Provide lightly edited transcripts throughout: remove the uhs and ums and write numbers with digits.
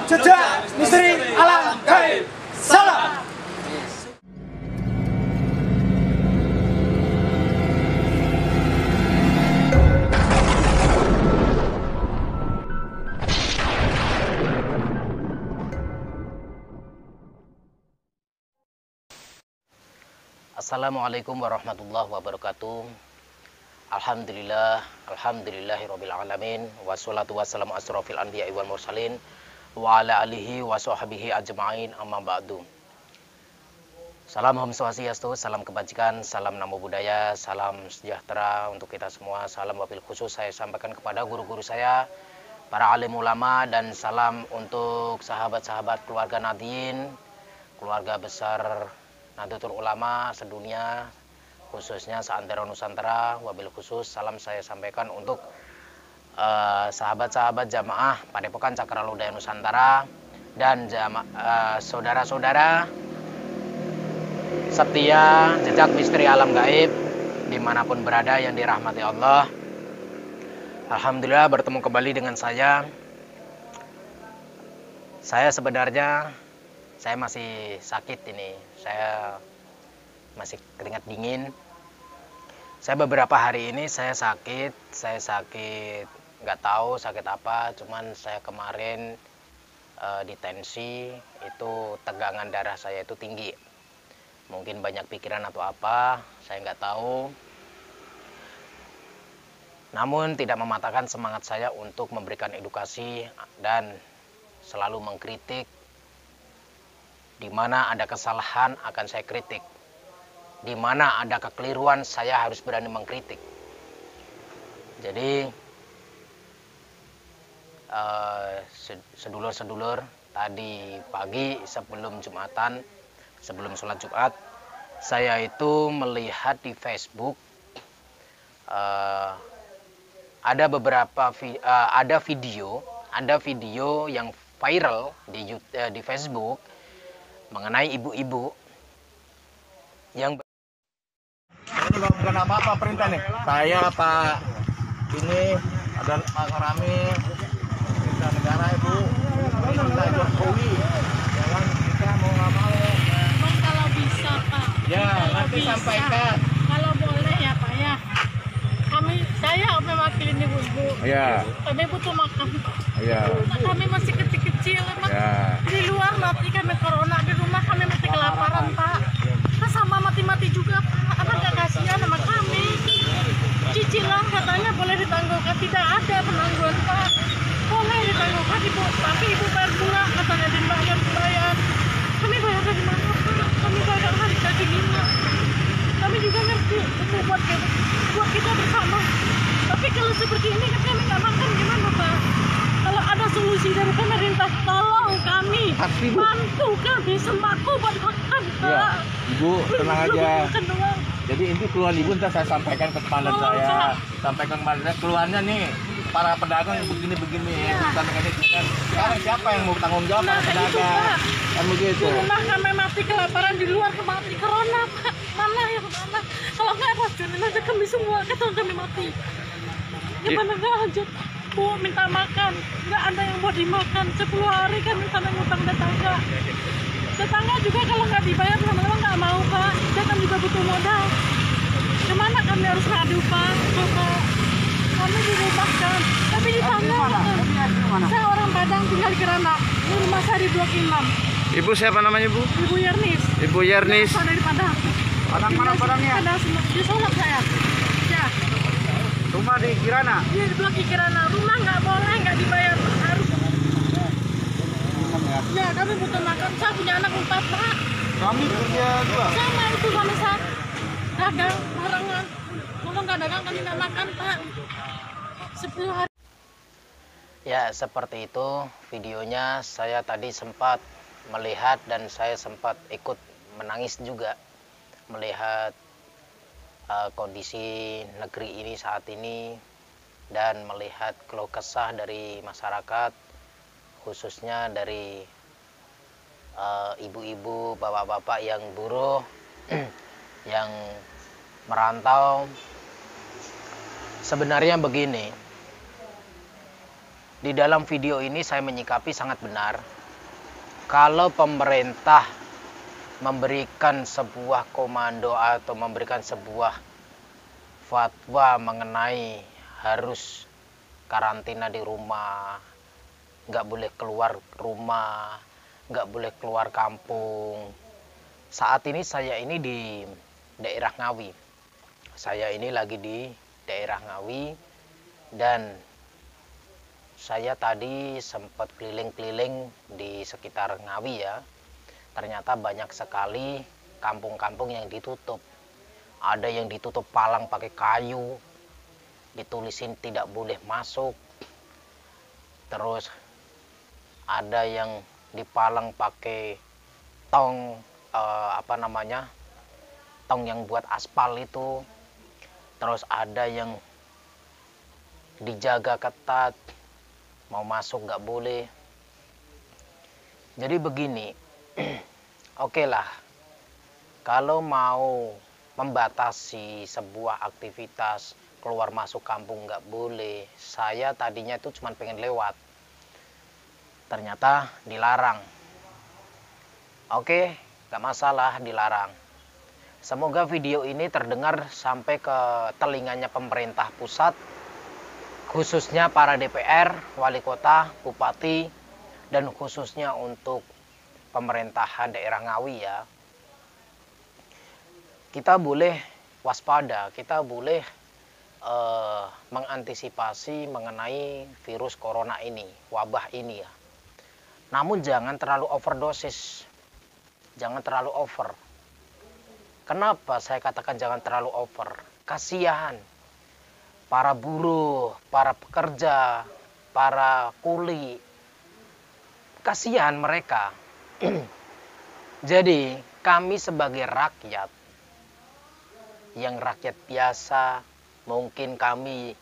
Jejak Misteri Alam Gaib. Salam. Assalamualaikum warahmatullahi wabarakatuh. Alhamdulillahirabbil alamin, wassalatu wassalamu asrofil anbiya'i wal mursalin wa ala alihi wa sahbihi ajma'in, amma ba'du. Salam Om Swastiastu, salam kebajikan, salam namo buddhaya, salam sejahtera untuk kita semua. Salam wabil khusus saya sampaikan kepada guru-guru saya, para alim ulama, dan salam untuk sahabat-sahabat keluarga Nahdien, keluarga besar Nahdlatul Ulama sedunia, khususnya seantero Nusantara. Wabil khusus salam saya sampaikan untuk sahabat-sahabat jamaah Padepokan Cakralodaya Nusantara dan saudara-saudara setia jejak misteri alam gaib dimanapun berada yang dirahmati Allah. Alhamdulillah bertemu kembali dengan saya. Sebenarnya saya masih sakit ini. Saya masih keringat dingin. Saya beberapa hari ini saya sakit, nggak tahu sakit apa, cuman saya kemarin di tensi itu tegangan darah saya itu tinggi. Mungkin banyak pikiran atau apa, saya nggak tahu. Namun tidak mematahkan semangat saya untuk memberikan edukasi dan selalu mengkritik. Di mana ada kesalahan akan saya kritik. Di mana ada kekeliruan saya harus berani mengkritik. Jadi sedulur-sedulur, tadi pagi sebelum Jumatan, sebelum sholat Jumat, saya itu melihat di Facebook ada video yang viral di Facebook mengenai ibu-ibu yang ini bukan apa-apa perintah nih. Saya Pak ini ada Pak Rami, perintah negara Ibu, perintah Jokowi. Jangan kita mau nggak mau. Bang, kalau bisa Pak. Ya Kalau nanti bisa, sampaikan. Kalau boleh ya Pak ya. Saya mewakili ibu-ibu. Iya. Kami butuh makan. Iya. Kami masih kecil-kecil emang. Ya. Di luar mati kami corona, di rumah kami mati kelaparan Pak. Kita sama mati-mati juga Pak. Apa nggak kasihan sama kami? Cicilan katanya boleh ditangguhkan, tidak ada penangguhan Pak. Boleh ditangguhkan Ibu, tapi Ibu bayar bunga katanya dibayar. Kami bayar dari mana Pak? Kami bayar hari gaji 5. Kami juga ngerti itu buat kita bersama. Tapi kalau seperti ini kan kami nggak makan gimana Pak? Kalau ada solusi dari pemerintah, tolong kami, bantu kami sembako buat makan Pak. Ya, Ibu tenang aja. Makan doang. Jadi inti keluhan Ibu ntar saya sampaikan ke kepala saya. Sampaikan ke kepala saya keluhannya nih. Para pedagang begini-begini. Sekarang siapa yang mau tanggung jawab? Para pedagang. Kan begitu. Di rumah kami mati kelaparan, di luar mati corona Pak. Mana yang mana? Kalau nggak racunin aja kami semua, kata kami mati. Gimana nggak aja? Bu minta makan, nggak ada yang mau dimakan. 10 hari kan sana ngutang tetangga. Tetangga juga kalau nggak dibayar lama-lama nggak mau Pak. Dia kan juga butuh modal. Kemana kami harus ngadu Pak? Bapak, kami dirumahkan, tapi di tangga. Saya orang Padang tinggal di Kirana. Ini rumah saya di Blok 6. Ibu siapa namanya Ibu? Ibu Yernis. Ibu Yernis. Saya dari Padang. Padang mana Padangnya? Padang di Solok saya. Ya. Rumah di Kirana. Iya di Blok Kirana. Rumah nggak boleh, nggak dibayar. Harus. Ya kami butuh makan. Saya punya anak 4 Pak. Kami punya 2. Sama itu kami saat dagang barengan. Kalau nggak dagang kami nggak makan Pak. 10 hari. ya seperti itu videonya. Saya tadi sempat melihat dan saya sempat ikut menangis juga melihat kondisi negeri ini saat ini dan melihat keluh kesah dari masyarakat, khususnya dari ibu-ibu, bapak-bapak yang buruh yang merantau. Sebenarnya begini, di dalam video ini saya menyikapi sangat benar. Kalau pemerintah memberikan sebuah komando atau memberikan sebuah fatwa mengenai harus karantina di rumah, nggak boleh keluar rumah, nggak boleh keluar kampung. Saat ini saya ini di daerah Ngawi. Saya ini lagi di daerah Ngawi dan saya tadi sempat keliling-keliling di sekitar Ngawi ya. Ternyata banyak sekali kampung-kampung yang ditutup. Ada yang ditutup palang pakai kayu, ditulisin tidak boleh masuk. Terus ada yang dipalang pakai tong tong yang buat aspal itu. Terus ada yang dijaga ketat, mau masuk nggak boleh. Jadi begini, oke lah, kalau mau membatasi sebuah aktivitas keluar masuk kampung nggak boleh. Saya tadinya itu cuma pengen lewat, ternyata dilarang. Oke, nggak masalah dilarang. Semoga video ini terdengar sampai ke telinganya pemerintah pusat, khususnya para DPR, wali kota, bupati, dan khususnya untuk pemerintahan daerah Ngawi ya. Kita boleh waspada, kita boleh mengantisipasi mengenai virus corona ini, wabah ini ya. Namun jangan terlalu overdosis, jangan terlalu over. Kenapa saya katakan jangan terlalu over? Kasihan para buruh, para pekerja, para kuli. Kasihan mereka. Jadi kami sebagai rakyat, yang rakyat biasa, mungkin kami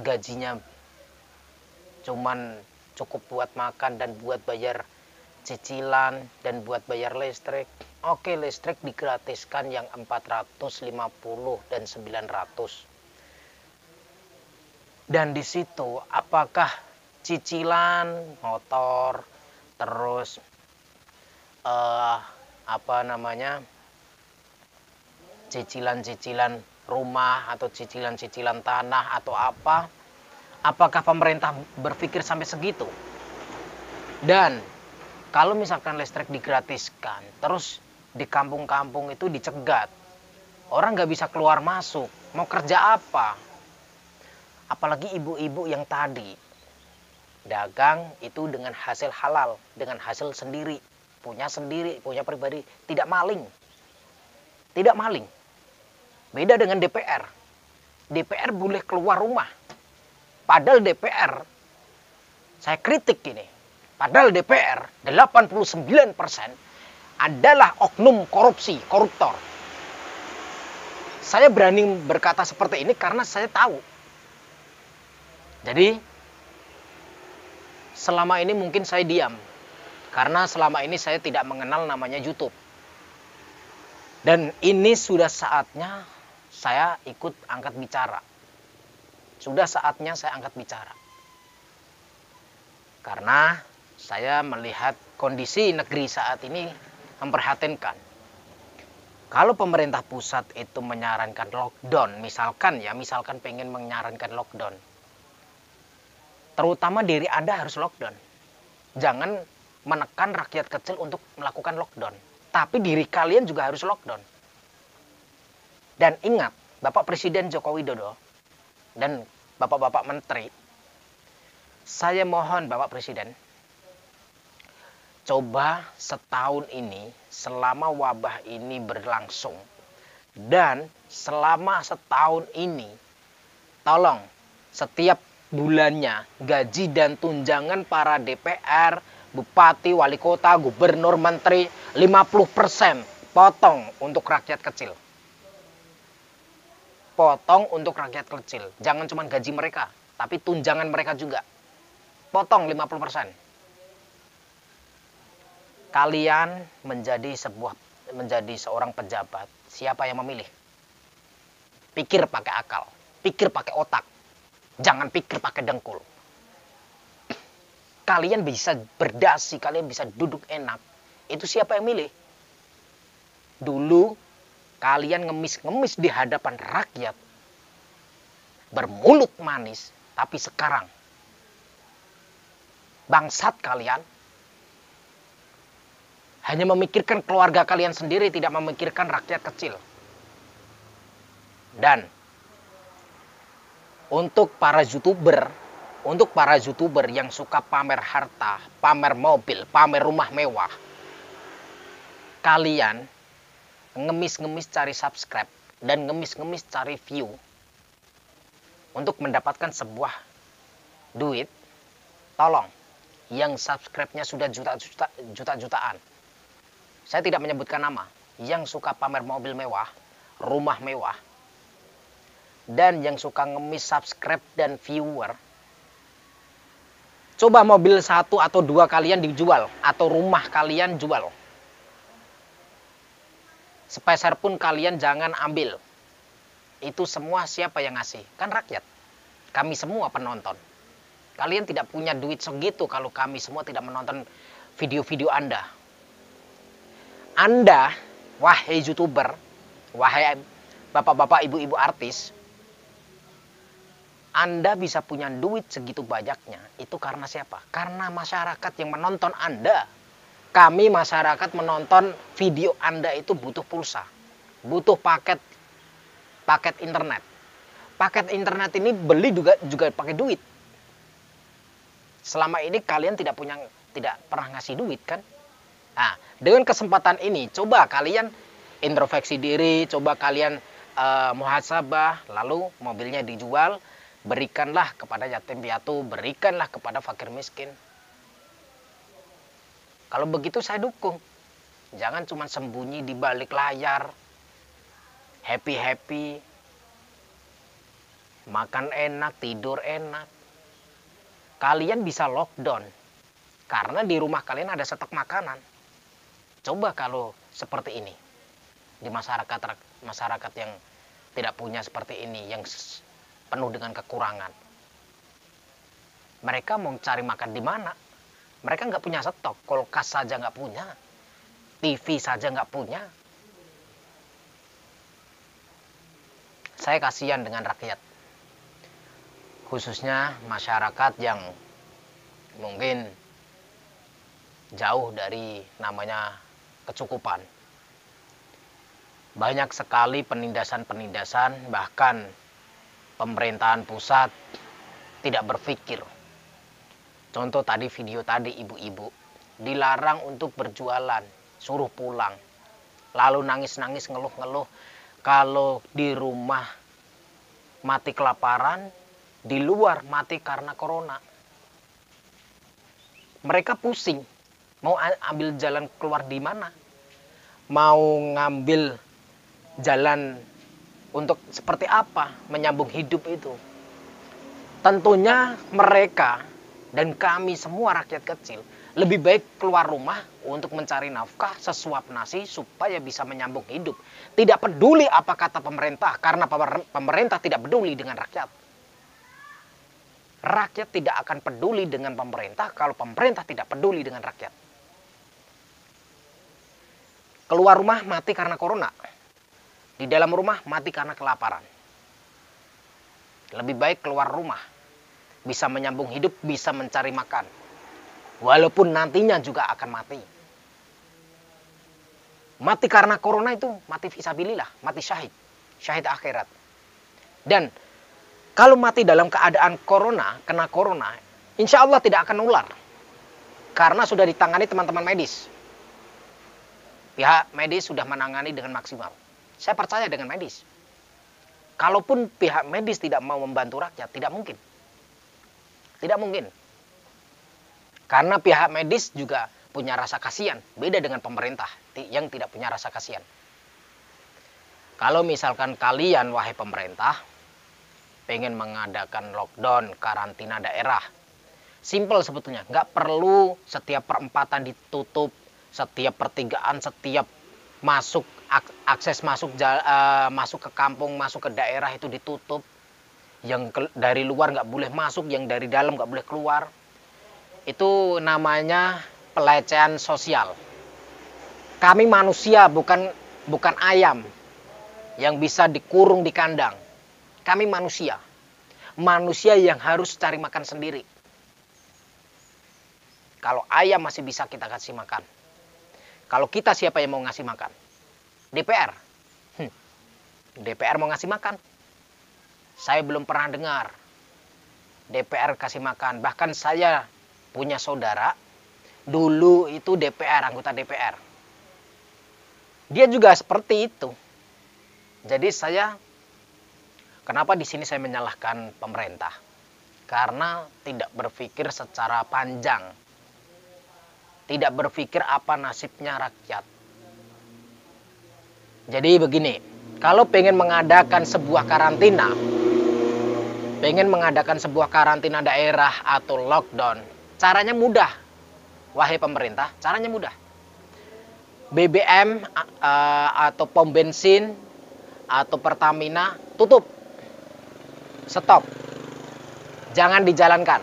gajinya cuman cukup buat makan dan buat bayar cicilan dan buat bayar listrik. Oke, listrik digratiskan yang 450 dan 900. Dan di situ apakah cicilan motor, terus cicilan-cicilan rumah atau cicilan-cicilan tanah atau apa, apakah pemerintah berpikir sampai segitu? Dan kalau misalkan listrik digratiskan, terus di kampung-kampung itu dicegat, orang nggak bisa keluar masuk, mau kerja apa? Apalagi ibu-ibu yang tadi dagang itu dengan hasil halal, dengan hasil sendiri, punya pribadi, tidak maling. Tidak maling. Beda dengan DPR. DPR boleh keluar rumah. Padahal DPR, saya kritik ini, padahal DPR 89% adalah oknum korupsi, koruptor. Saya berani berkata seperti ini karena saya tahu. Jadi, selama ini mungkin saya diam. Karena selama ini saya tidak mengenal namanya YouTube. Dan ini sudah saatnya saya ikut angkat bicara. Sudah saatnya saya angkat bicara. Karena saya melihat kondisi negeri saat ini memprihatinkan. Kalau pemerintah pusat itu menyarankan lockdown, misalkan pengen menyarankan lockdown. Terutama diri Anda harus lockdown. Jangan menekan rakyat kecil untuk melakukan lockdown. Tapi diri kalian juga harus lockdown. Dan ingat, Bapak Presiden Joko Widodo dan Bapak-Bapak Menteri, saya mohon Bapak Presiden, coba setahun ini, selama wabah ini berlangsung, dan selama setahun ini, tolong setiap bulannya gaji dan tunjangan para DPR, bupati, wali kota, gubernur, menteri 50% potong untuk rakyat kecil. Potong untuk rakyat kecil. Jangan cuma gaji mereka, tapi tunjangan mereka juga. Potong 50%. Kalian menjadi seorang pejabat, siapa yang memilih? Pikir pakai akal, pikir pakai otak. Jangan pikir pakai dengkul. kalian bisa berdasi, kalian bisa duduk enak. Itu siapa yang milih? Dulu kalian ngemis-ngemis di hadapan rakyat, bermulut manis, tapi sekarang bangsat kalian hanya memikirkan keluarga kalian sendiri, tidak memikirkan rakyat kecil. Dan untuk para YouTuber yang suka pamer harta, pamer mobil, pamer rumah mewah, kalian ngemis-ngemis cari subscribe dan ngemis-ngemis cari view untuk mendapatkan sebuah duit. Tolong, yang subscribe-nya sudah jutaan. Saya tidak menyebutkan nama. Yang suka pamer mobil mewah, rumah mewah, dan yang suka ngemis subscribe dan viewer, coba mobil 1 atau 2 kalian dijual, atau rumah kalian jual. Sepeser pun kalian jangan ambil. Itu semua siapa yang ngasih? Kan rakyat. Kami semua penonton. Kalian tidak punya duit segitu kalau kami semua tidak menonton video-video Anda. Anda, wahai YouTuber, wahai bapak-bapak, ibu-ibu artis, Anda bisa punya duit segitu banyaknya. Itu karena siapa? Karena masyarakat yang menonton Anda. Kami masyarakat menonton video Anda itu butuh pulsa. Butuh paket internet. Paket internet ini beli juga pakai duit. Selama ini kalian tidak pernah ngasih duit kan? Nah, dengan kesempatan ini coba kalian introspeksi diri, coba kalian muhasabah, lalu mobilnya dijual. Berikanlah kepada yatim piatu, berikanlah kepada fakir miskin. Kalau begitu saya dukung. Jangan cuma sembunyi di balik layar, happy-happy, makan enak, tidur enak. Kalian bisa lockdown, karena di rumah kalian ada stok makanan. Coba kalau seperti ini, di masyarakat yang tidak punya seperti ini, yang penuh dengan kekurangan. Mereka mau cari makan di mana? Mereka nggak punya stok, kulkas saja nggak punya, TV saja nggak punya. Saya kasihan dengan rakyat, khususnya masyarakat yang mungkin jauh dari namanya kecukupan. Banyak sekali penindasan-penindasan, bahkan pemerintahan pusat tidak berpikir. Contoh tadi, video tadi, ibu-ibu dilarang untuk berjualan, suruh pulang. Lalu nangis-nangis, ngeluh-ngeluh. Kalau di rumah mati kelaparan, di luar mati karena corona. Mereka pusing. Mau ambil jalan keluar di mana? Mau ngambil jalan untuk seperti apa menyambung hidup itu? Tentunya mereka dan kami semua rakyat kecil lebih baik keluar rumah untuk mencari nafkah, sesuap nasi supaya bisa menyambung hidup. Tidak peduli apa kata pemerintah, karena pemerintah tidak peduli dengan rakyat. Rakyat tidak akan peduli dengan pemerintah kalau pemerintah tidak peduli dengan rakyat. Keluar rumah mati karena corona. Di dalam rumah mati karena kelaparan. Lebih baik keluar rumah, bisa menyambung hidup, bisa mencari makan. Walaupun nantinya juga akan mati. Mati karena corona itu mati fisabilillah, mati syahid. Syahid akhirat. Dan kalau mati dalam keadaan corona, kena corona, insya Allah tidak akan nular. Karena sudah ditangani teman-teman medis. Pihak medis sudah menangani dengan maksimal. Saya percaya dengan medis. Kalaupun pihak medis tidak mau membantu rakyat, tidak mungkin. Tidak mungkin. Karena pihak medis juga punya rasa kasihan. Beda dengan pemerintah yang tidak punya rasa kasihan. Kalau misalkan kalian, wahai pemerintah, pengen mengadakan lockdown, karantina daerah, simple sebetulnya. Nggak perlu setiap perempatan ditutup, setiap pertigaan, setiap akses masuk ke kampung, masuk ke daerah itu ditutup. Yang dari luar nggak boleh masuk, yang dari dalam nggak boleh keluar. Itu namanya pelecehan sosial. Kami manusia, bukan ayam yang bisa dikurung di kandang. Kami manusia. Manusia yang harus cari makan sendiri. Kalau ayam masih bisa kita kasih makan. Kalau kita siapa yang mau ngasih makan? DPR. DPR mau ngasih makan. Saya belum pernah dengar DPR kasih makan. Bahkan saya punya saudara, dulu itu DPR, anggota DPR. Dia juga seperti itu. Jadi kenapa di sini saya menyalahkan pemerintah? Karena tidak berpikir secara panjang. Tidak berpikir apa nasibnya rakyat. Jadi begini, kalau pengen mengadakan sebuah karantina daerah atau lockdown, caranya mudah. Wahai pemerintah, caranya mudah. BBM atau pom bensin atau Pertamina tutup. Stop. Jangan dijalankan.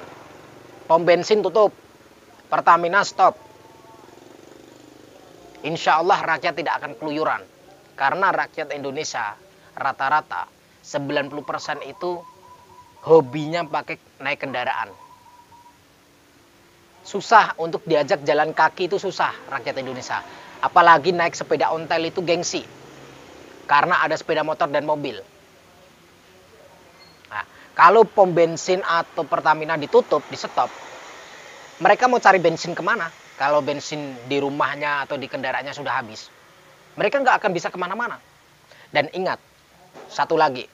Pom bensin tutup. Pertamina stop. Insya Allah rakyat tidak akan keluyuran. Karena rakyat Indonesia rata-rata 90% itu hobinya pakai naik kendaraan. Susah untuk diajak jalan kaki, itu susah rakyat Indonesia. Apalagi naik sepeda ontel itu gengsi. Karena ada sepeda motor dan mobil. Nah, kalau pom bensin atau Pertamina ditutup, di stop, mereka mau cari bensin kemana? Kalau bensin di rumahnya atau di kendaraannya sudah habis. Mereka nggak akan bisa kemana-mana. Dan ingat, satu lagi.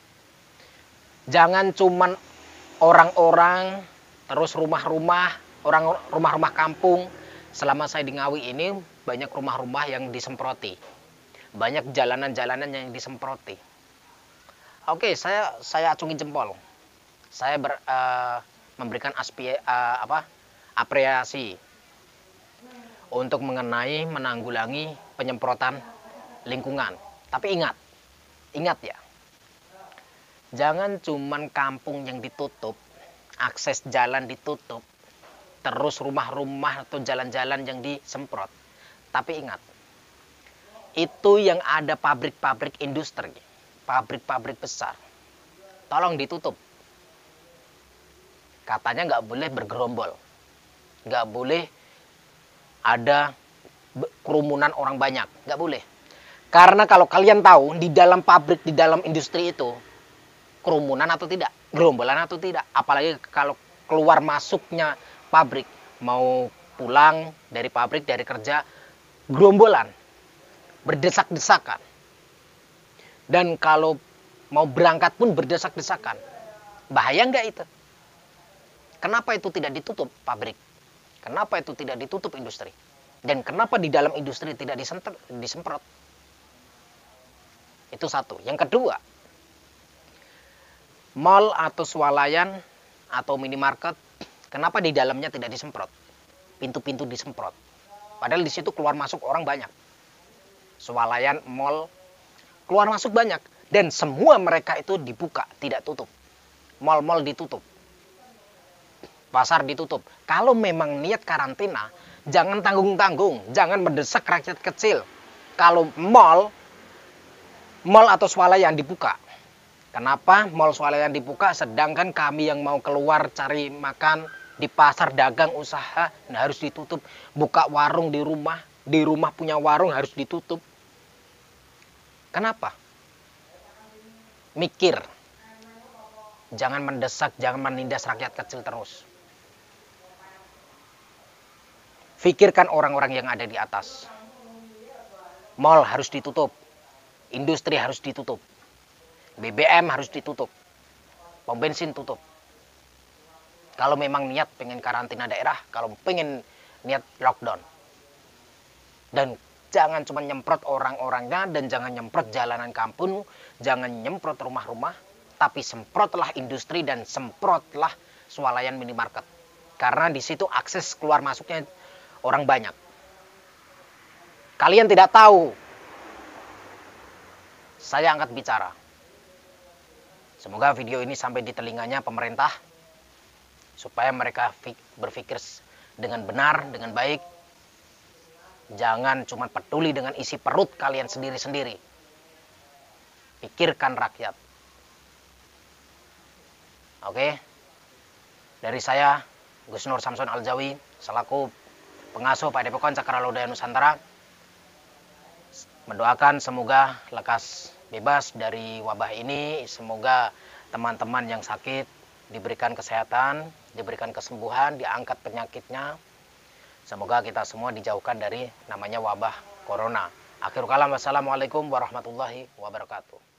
Jangan cuman orang-orang, terus rumah-rumah kampung. Selama saya di Ngawi ini, banyak rumah-rumah yang disemproti. Banyak jalanan-jalanan yang disemproti. Oke, saya acungi jempol. Saya memberikan apresiasi untuk menanggulangi penyemprotan lingkungan. Tapi ingat ya, jangan cuman kampung yang ditutup, akses jalan ditutup, terus rumah-rumah atau jalan-jalan yang disemprot. Tapi ingat, itu yang ada pabrik-pabrik industri, pabrik-pabrik besar, tolong ditutup. Katanya nggak boleh bergerombol, nggak boleh ada kerumunan orang banyak, nggak boleh. Karena kalau kalian tahu, di dalam pabrik, di dalam industri itu, kerumunan atau tidak, gerombolan atau tidak. Apalagi kalau keluar masuknya pabrik, mau pulang dari pabrik, dari kerja, gerombolan, berdesak-desakan. Dan kalau mau berangkat pun berdesak-desakan. Bahaya nggak itu? Kenapa itu tidak ditutup pabrik? Kenapa itu tidak ditutup industri? Dan kenapa di dalam industri tidak disemprot? Itu satu. Yang kedua, mall atau swalayan atau minimarket, kenapa di dalamnya tidak disemprot? Pintu-pintu disemprot. Padahal di situ keluar masuk orang banyak. Swalayan, mall, keluar masuk banyak. Dan semua mereka itu dibuka, tidak tutup. Mall-mall ditutup. Pasar ditutup. Kalau memang niat karantina, jangan tanggung-tanggung, jangan mendesak rakyat kecil. Kalau mall atau swalayan dibuka. Kenapa mall swalayan dibuka, sedangkan kami yang mau keluar cari makan di pasar, dagang, usaha, harus ditutup. Buka warung di rumah punya warung harus ditutup. Kenapa? Mikir. Jangan mendesak, jangan menindas rakyat kecil terus. Pikirkan orang-orang yang ada di atas. Mall harus ditutup. Industri harus ditutup. BBM harus ditutup. Pom bensin tutup. Kalau memang niat pengen karantina daerah, kalau pengen niat lockdown. Dan jangan cuma nyemprot orang-orangnya, dan jangan nyemprot jalanan kampung, jangan nyemprot rumah-rumah, tapi semprotlah industri dan semprotlah swalayan minimarket. Karena di situ akses keluar masuknya orang banyak. Kalian tidak tahu. Saya angkat bicara. Semoga video ini sampai di telinganya pemerintah. Supaya mereka berpikir dengan benar, dengan baik. Jangan cuma peduli dengan isi perut kalian sendiri-sendiri. Pikirkan rakyat. Oke. Dari saya, Gus Nur Samson Aljawi, selaku pengasuh Padepokan Cakralodaya Nusantara, mendoakan semoga lekas bebas dari wabah ini. Semoga teman-teman yang sakit diberikan kesehatan, diberikan kesembuhan, diangkat penyakitnya. Semoga kita semua dijauhkan dari namanya wabah corona. Akhirul kalam, wassalamualaikum warahmatullahi wabarakatuh.